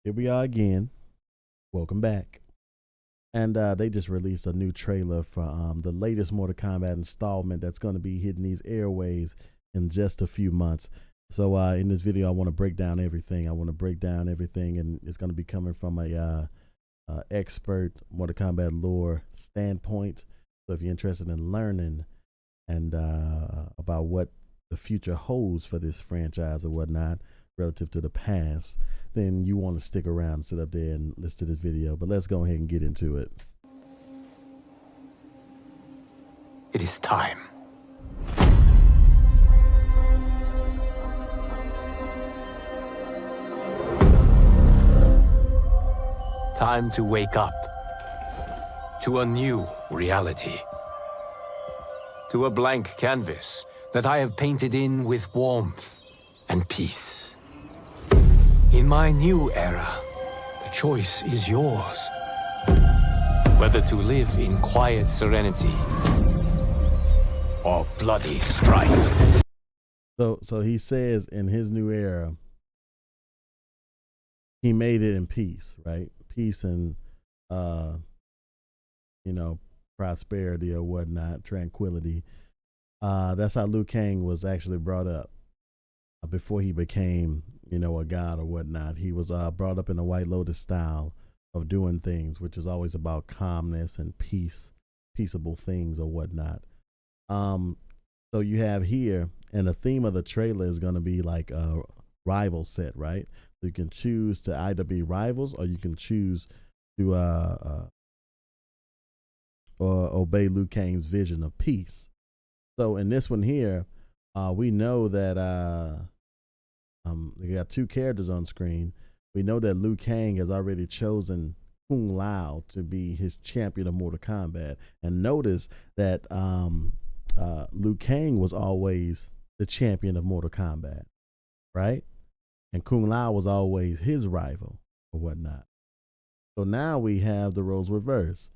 Here we are again. Welcome back. And they just released a new trailer for the latest Mortal Kombat installment that's going to be hitting these airways in just a few months. So in this video, I want to break down everything. And it's going to be coming from a expert Mortal Kombat lore standpoint. So if you're interested in learning and about what the future holds for this franchise or whatnot relative to the past, then you want to stick around and sit up there and listen to this video. But let's go ahead and get into it. It is time. Time to wake up to a new reality. To a blank canvas that I have painted in with warmth and peace. In my new era, the choice is yours. Whether to live in quiet serenity or bloody strife. So he says in his new era, he made it in peace, right? Peace and prosperity or whatnot, tranquility. That's how Liu Kang was actually brought up before he became, a god or whatnot. He was brought up in a White Lotus style of doing things, which is always about calmness and peace, peaceable things or whatnot. So you have here, and the theme of the trailer is going to be like a rival set, right? So you can choose to either be rivals or you can choose to or obey Liu Kang's vision of peace. So in this one here, we know that we got two characters on screen. We know that Liu Kang has already chosen Kung Lao to be his champion of Mortal Kombat. And notice that Liu Kang was always the champion of Mortal Kombat, right? And Kung Lao was always his rival or whatnot. So now we have the roles reversed.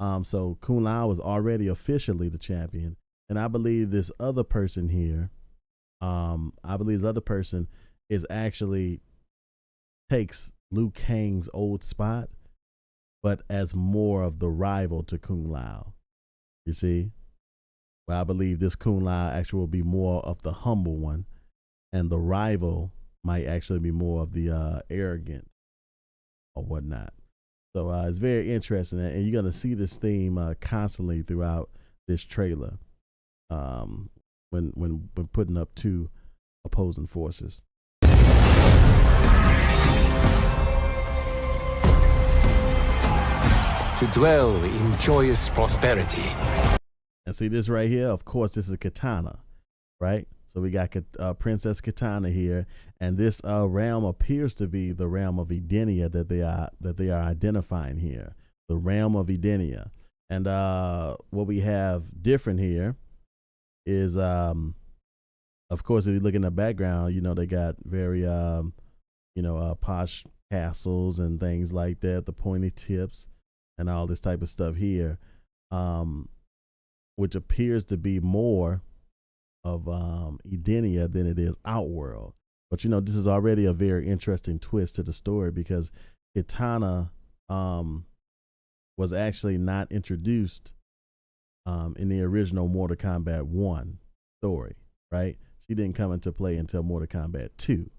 So Kung Lao is already officially the champion. And I believe this other person here, is actually takes Liu Kang's old spot, but as more of the rival to Kung Lao. You see? Well, I believe this Kung Lao actually will be more of the humble one, and the rival might actually be more of the arrogant or whatnot. So it's very interesting, and you're gonna see this theme constantly throughout this trailer. When putting up two opposing forces. To dwell in joyous prosperity. And see this right here? Of course, this is Kitana, right? So we got Princess Kitana here, and this realm appears to be the realm of Edenia that they are identifying here. The realm of Edenia, and what we have different here is, of course, if you look in the background, they got very posh castles and things like that, the pointy tips and all this type of stuff here, which appears to be more of Edenia than it is Outworld. But this is already a very interesting twist to the story, because Kitana was actually not introduced in the original Mortal Kombat 1 story, right? She didn't come into play until Mortal Kombat 2.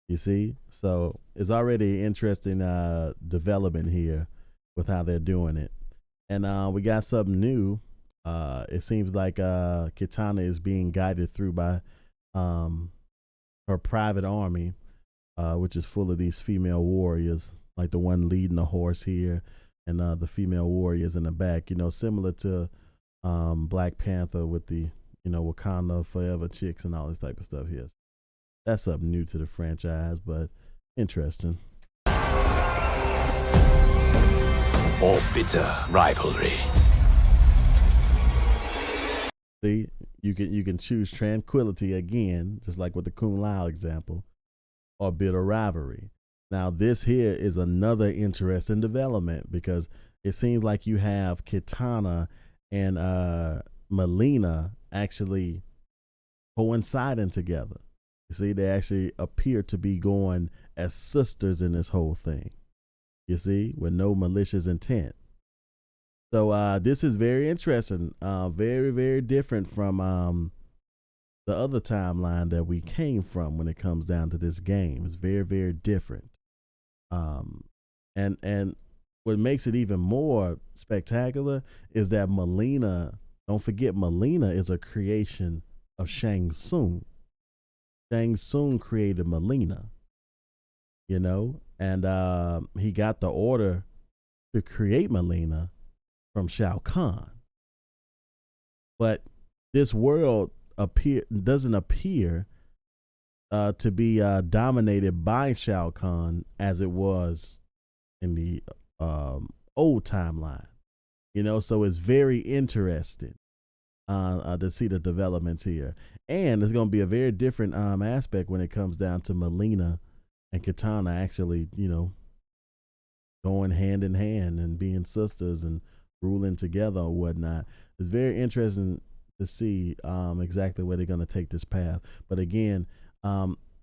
You see? So it's already interesting development here with how they're doing it. And we got something new. It seems like Kitana is being guided through by her private army, which is full of these female warriors, like the one leading the horse here, and the female warriors in the back, similar to Black Panther with the, Wakanda Forever chicks and all this type of stuff here. That's something new to the franchise, but interesting. Or bitter rivalry. See, you can choose tranquility again, just like with the Kung Lao example, or bitter rivalry. Now, this here is another interesting development, because it seems like you have Kitana and Melina actually coinciding together. You see, they actually appear to be going as sisters in this whole thing. You see, with no malicious intent. So this is very interesting. Very, very different from the other timeline that we came from when it comes down to this game. It's very, very different. And what makes it even more spectacular is that Melina, don't forget, Melina is a creation of Shang Tsung. Shang Tsung created Melina, you know, and he got the order to create Melina from Shao Kahn. But this world doesn't appear to be dominated by Shao Kahn as it was in the old timeline, you know. So it's very interesting to see the developments here, and it's going to be a very different aspect when it comes down to Melina and Kitana actually, you know, going hand in hand and being sisters and ruling together or whatnot. It's very interesting to see exactly where they're going to take this path. But again,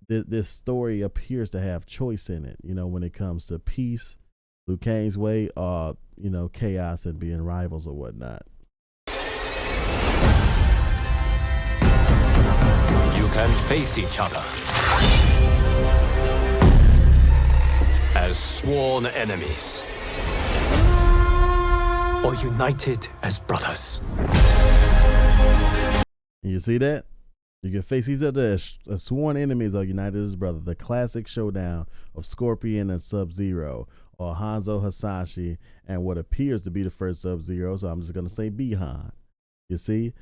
this story appears to have choice in it, you know, when it comes to peace, Liu Kang's way, or, you know, chaos and being rivals or whatnot. You can face each other as sworn enemies, or united as brothers. You see that? You can face each other as sworn enemies or united as brothers. The classic showdown of Scorpion and Sub-Zero, or Hanzo Hasashi and what appears to be the first Sub-Zero, so I'm just going to say Bihan. You see?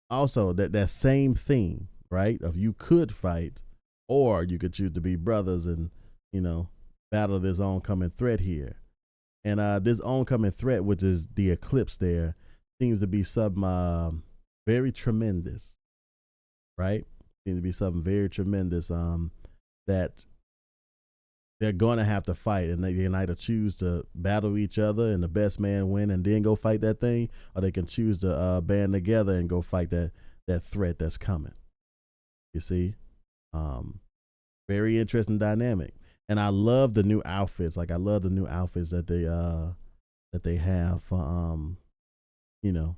Also, that same thing, right? Of you could fight, or you could choose to be brothers and, you know, battle this oncoming threat here. And this oncoming threat, which is the eclipse there, seems to be something very tremendous, right? Seems to be something very tremendous that they're going to have to fight, and they can either choose to battle each other and the best man win and then go fight that thing, or they can choose to band together and go fight that threat that's coming. You see? Very interesting dynamic. And I love the new outfits. Like, I love the new outfits that they have for you know,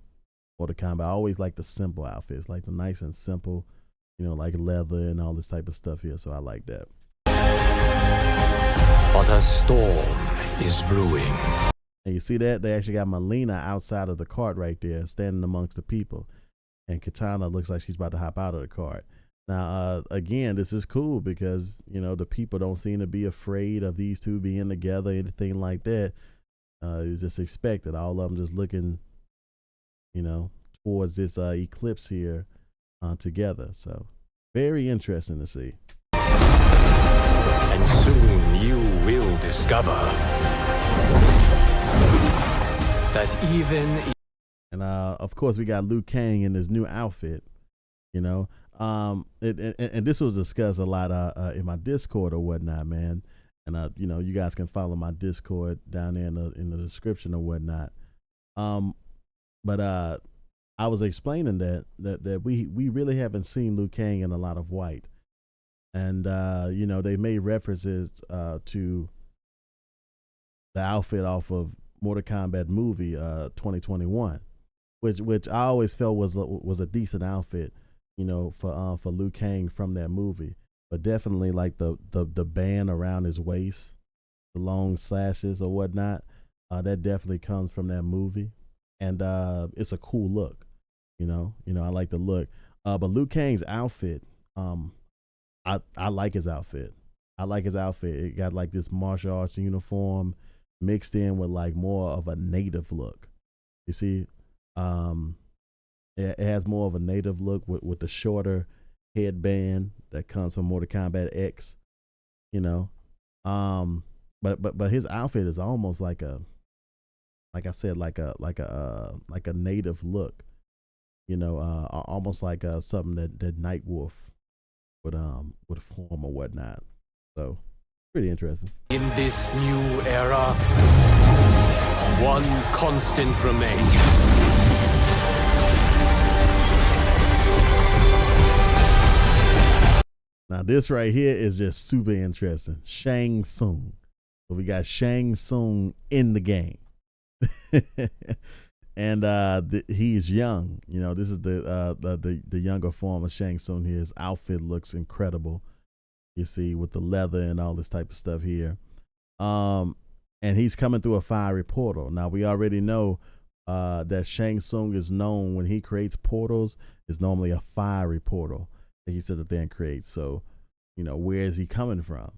Mortal Kombat. I always like the simple outfits, like the nice and simple, you know, like leather and all this type of stuff here. So I like that. But a storm is brewing. And you see that? They actually got Melina outside of the cart right there, standing amongst the people. And Kitana looks like she's about to hop out of the cart. Now, again, this is cool because, you know, the people don't seem to be afraid of these two being together, anything like that. It's just expected. All of them just looking, you know, towards this eclipse here together. So very interesting to see. And soon you will discover that even... And of course, we got Liu Kang in his new outfit, you know. And this was discussed a lot in my Discord or whatnot, man. And you know, you guys can follow my Discord down there in the description or whatnot. But I was explaining that we really haven't seen Liu Kang in a lot of white, and you know, they made references to the outfit off of Mortal Kombat movie 2021, which I always felt was a decent outfit, you know, for Liu Kang from that movie. But definitely like the band around his waist, the long slashes or whatnot, that definitely comes from that movie. And it's a cool look, you know, I like the look. But Liu Kang's outfit, I like his outfit. It got like this martial arts uniform mixed in with like more of a native look. You see, it has more of a native look with the shorter headband that comes from Mortal Kombat X, you know. But his outfit is almost like a native look, you know, almost like something that Nightwolf would form or whatnot. So pretty interesting. In this new era, one constant remains. Now this right here is just super interesting. Shang Tsung. So we got Shang Tsung in the game. And he's young. You know, this is the younger form of Shang Tsung here. His outfit looks incredible. You see, with the leather and all this type of stuff here. And he's coming through a fiery portal. Now we already know that Shang Tsung is known when he creates portals. It's normally a fiery portal that he said that then creates. So, you know, where is he coming from?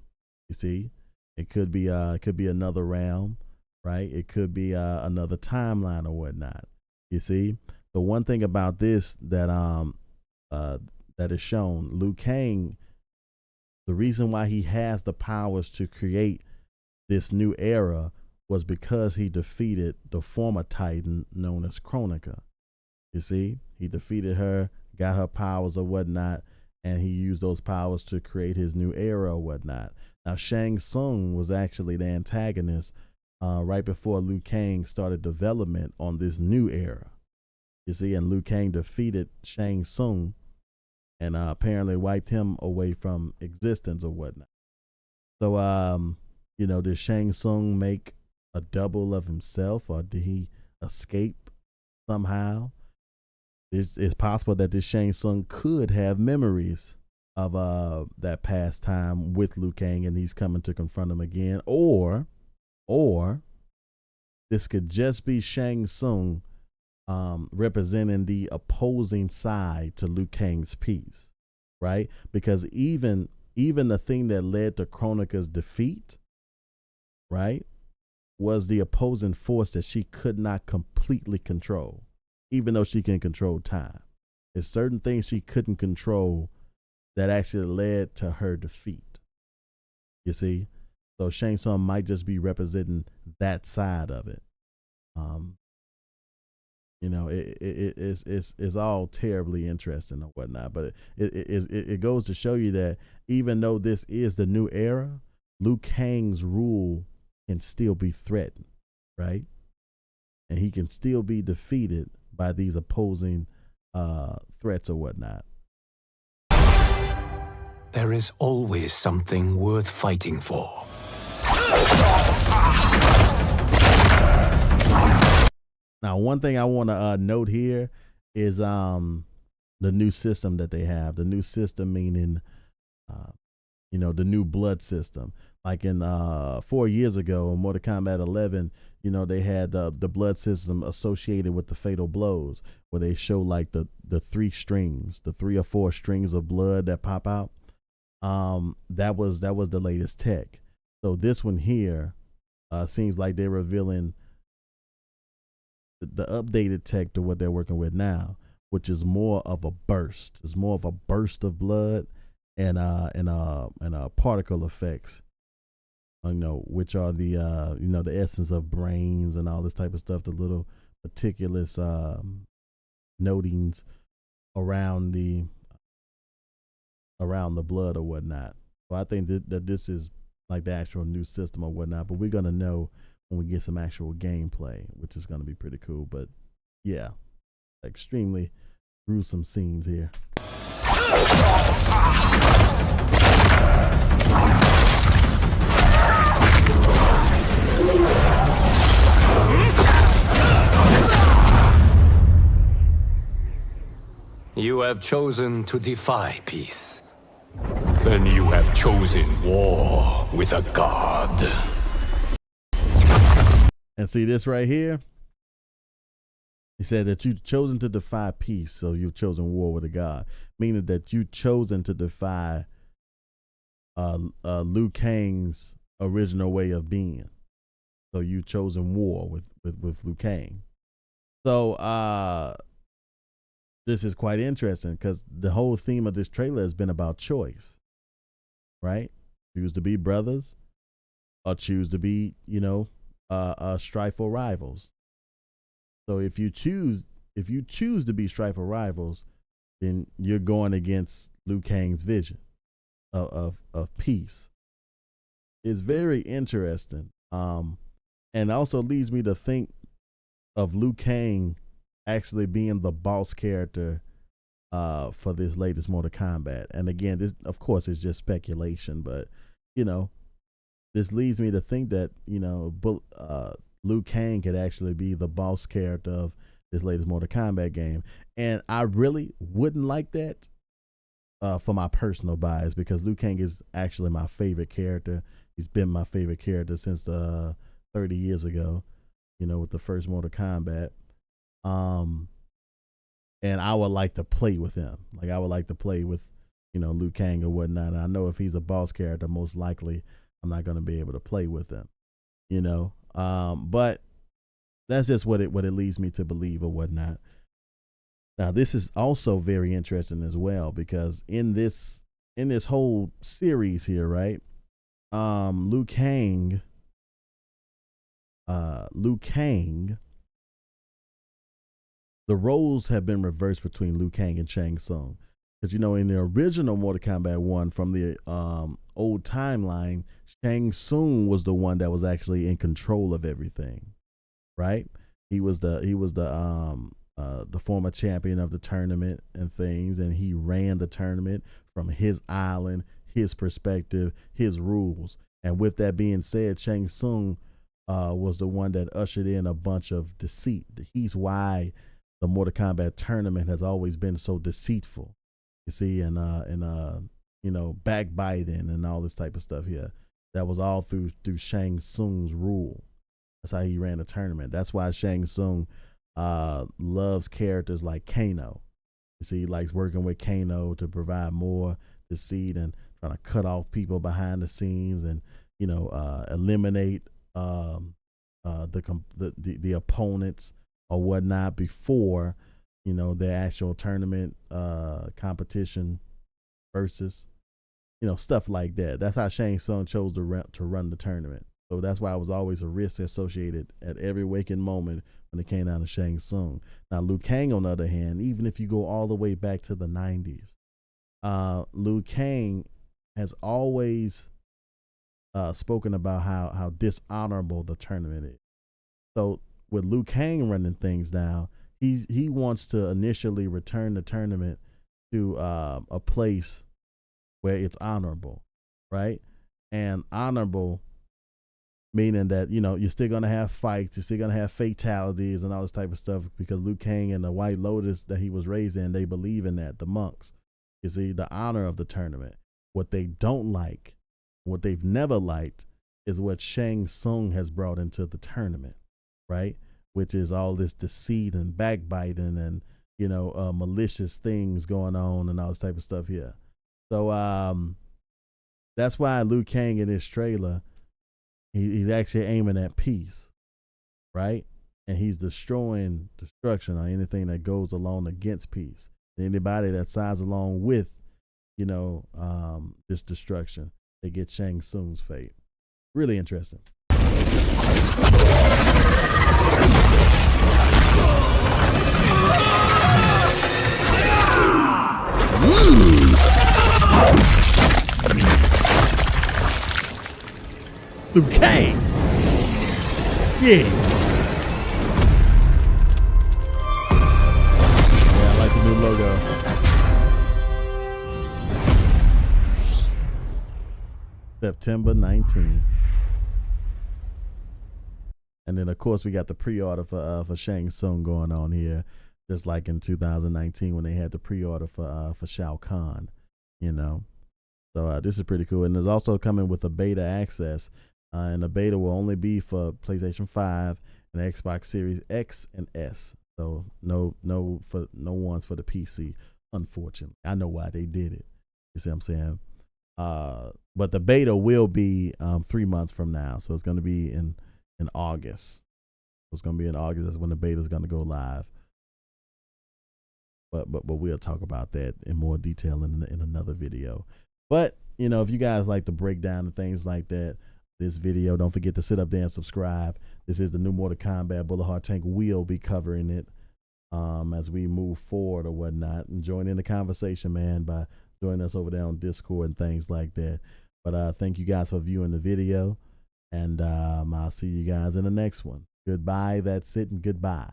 You see, it could be another realm, right? It could be another timeline or whatnot. You see, the one thing about this that that is shown, Liu Kang, the reason why he has the powers to create this new era was because he defeated the former Titan known as Kronika. You see, he defeated her, got her powers or whatnot, and he used those powers to create his new era or whatnot. Now, Shang Tsung was actually the antagonist right before Liu Kang started development on this new era. You see, and Liu Kang defeated Shang Tsung and apparently wiped him away from existence or whatnot. So, you know, did Shang Tsung make a double of himself, or did he escape somehow? It's possible that this Shang Tsung could have memories of that past time with Liu Kang, and he's coming to confront him again, or this could just be Shang Tsung representing the opposing side to Liu Kang's peace, right? Because even the thing that led to Kronika's defeat, right, was the opposing force that she could not completely control, even though she can control time. There's certain things she couldn't control that actually led to her defeat. You see? So Shang Tsung might just be representing that side of it. You know, it's all terribly interesting or whatnot, but it goes to show you that even though this is the new era, Liu Kang's rule can still be threatened, right? And he can still be defeated by these opposing threats or whatnot. There is always something worth fighting for. Now, one thing I want to note here is the new system that they have. The new system meaning, you know, the new blood system. Like in 4 years ago in Mortal Kombat 11, you know, they had the blood system associated with the fatal blows, where they show like the 3 strings, the 3 or 4 strings of blood that pop out. That was the latest tech. So this one here seems like they're revealing the updated tech to what they're working with now, which is more of a burst. It's more of a burst of blood and particle effects. You know, which are the you know, the essence of brains and all this type of stuff, the little meticulous notings around the blood or whatnot. So I think that this is like the actual new system or whatnot, but we're gonna know when we get some actual gameplay, which is gonna be pretty cool. But yeah, extremely gruesome scenes here. You have chosen to defy peace. Then you have chosen war with a god. And see this right here? He said that you've chosen to defy peace, so you've chosen war with a god. Meaning that you've chosen to defy Liu Kang's original way of being. So you've chosen war with Liu Kang. So this is quite interesting because the whole theme of this trailer has been about choice, right? Choose to be brothers or choose to be, you know, strifeful rivals. So if you choose to be strifeful rivals, then you're going against Liu Kang's vision of peace. It's very interesting, and also leads me to think of Liu Kang actually being the boss character for this latest Mortal Kombat. And again, this of course is just speculation, but you know, this leads me to think that Liu Kang could actually be the boss character of this latest Mortal Kombat game, and I really wouldn't like that for my personal bias, because Liu Kang is actually my favorite character. He's been my favorite character since 30 years ago, with the first Mortal Kombat. And I would like to play with him. Like, I would like to play with, Liu Kang or whatnot. And I know if he's a boss character, most likely I'm not going to be able to play with him, but that's just what it leads me to believe or whatnot. Now, this is also very interesting as well, because in this whole series here, right? Liu Kang, the roles have been reversed between Liu Kang and Shang Tsung. Because, in the original Mortal Kombat 1 from the old timeline, Shang Tsung was the one that was actually in control of everything, right? He was the former champion of the tournament and things, and he ran the tournament from his island, his perspective, his rules. And with that being said, Shang Tsung was the one that ushered in a bunch of deceit. He's why the Mortal Kombat tournament has always been so deceitful, you see, and backbiting and all this type of stuff here. That was all through Shang Tsung's rule. That's how he ran the tournament. That's why Shang Tsung loves characters like Kano. You see, he likes working with Kano to provide more deceit and trying to cut off people behind the scenes and eliminate the opponents or whatnot before the actual tournament competition versus stuff like that. That's how Shang Tsung chose to run the tournament. So that's why it was always a risk associated at every waking moment when it came down to Shang Tsung. Now, Liu Kang, on the other hand, even if you go all the way back to the 90s, Liu Kang has always spoken about how dishonorable the tournament is. So with Liu Kang running things now, he wants to initially return the tournament to a place where it's honorable, right? And honorable meaning that you're still gonna have fights, you're still gonna have fatalities and all this type of stuff, because Liu Kang and the White Lotus that he was raised in, they believe in that. The monks, you see, the honor of the tournament. What they don't like, what they've never liked, is what Shang Tsung has brought into the tournament, right? Which is all this deceit and backbiting and malicious things going on and all this type of stuff here. So that's why Liu Kang in this trailer, he's actually aiming at peace, right? And he's destroying destruction or anything that goes along against peace. Anybody that sides along with, this destruction, they get Shang Tsung's fate. Really interesting. Liu Kang. Yeah. I like the new logo. September 19th. And then, of course, we got the pre-order for Shang Tsung going on here, just like in 2019 when they had the pre-order for Shao Kahn, So this is pretty cool. And it's also coming with a beta access. And the beta will only be for PlayStation 5 and Xbox Series X and S. So no ones for the PC, unfortunately. I know why they did it. You see what I'm saying? But the beta will be 3 months from now. So it's going to be in August. So it's going to be in August. That's when the beta is going to go live. But we'll talk about that in more detail in another video. But, if you guys like to break down and things like that, this video, don't forget to sit up there and subscribe. This is the new Mortal Kombat. BulletHardTank will be covering it as we move forward or whatnot. And join in the conversation, man, by joining us over there on Discord and things like that. But thank you guys for viewing the video. And I'll see you guys in the next one. Goodbye. That's it, and goodbye.